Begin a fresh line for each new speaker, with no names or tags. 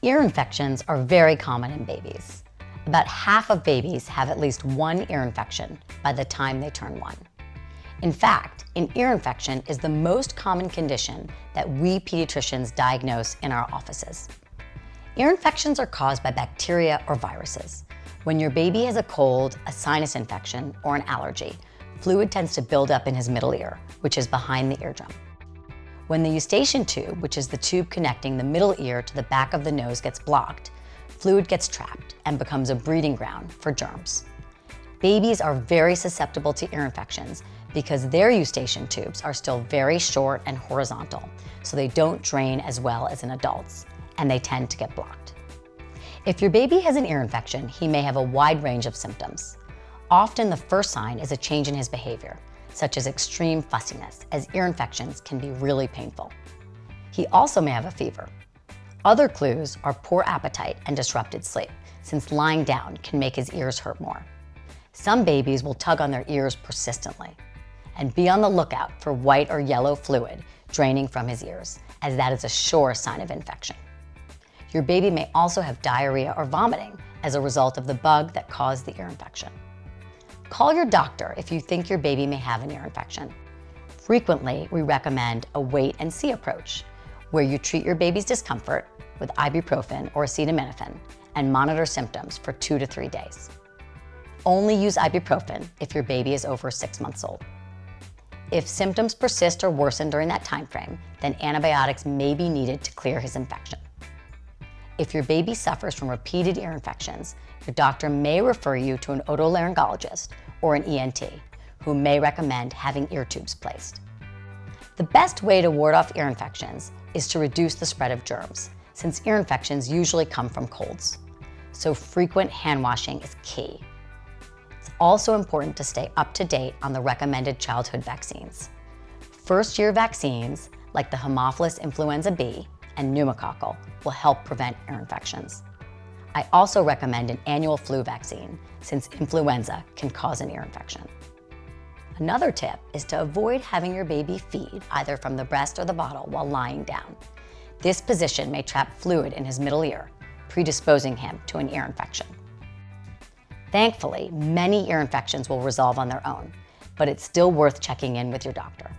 Ear infections are very common in babies. About half of babies have at least one ear infection by the time they turn 1. In fact, an ear infection is the most common condition that we pediatricians diagnose in our offices. Ear infections are caused by bacteria or viruses. When your baby has a cold, a sinus infection, or an allergy, fluid tends to build up in his middle ear, which is behind the eardrum. When the eustachian tube, which is the tube connecting the middle ear to the back of the nose, gets blocked, fluid gets trapped and becomes a breeding ground for germs. Babies are very susceptible to ear infections because their eustachian tubes are still very short and horizontal, so they don't drain as well as in adults, and they tend to get blocked. If your baby has an ear infection, he may have a wide range of symptoms. Often the first sign is a change in his behavior, such as extreme fussiness, as ear infections can be really painful. He also may have a fever. Other clues are poor appetite and disrupted sleep, since lying down can make his ears hurt more. Some babies will tug on their ears persistently. And be on the lookout for white or yellow fluid draining from his ears, as that is a sure sign of infection. Your baby may also have diarrhea or vomiting as a result of the bug that caused the ear infection. Call your doctor if you think your baby may have an ear infection. Frequently, we recommend a wait and see approach, where you treat your baby's discomfort with ibuprofen or acetaminophen and monitor symptoms for 2 to 3 days. Only use ibuprofen if your baby is over 6 months old. If symptoms persist or worsen during that time frame, then antibiotics may be needed to clear his infection. If your baby suffers from repeated ear infections, your doctor may refer you to an otolaryngologist or an ENT, who may recommend having ear tubes placed. The best way to ward off ear infections is to reduce the spread of germs, since ear infections usually come from colds. So frequent hand washing is key. It's also important to stay up to date on the recommended childhood vaccines. First-year vaccines, like the Haemophilus influenza B and pneumococcal, will help prevent ear infections. I also recommend an annual flu vaccine, since influenza can cause an ear infection. Another tip is to avoid having your baby feed either from the breast or the bottle while lying down. This position may trap fluid in his middle ear, predisposing him to an ear infection. Thankfully, many ear infections will resolve on their own, but it's still worth checking in with your doctor.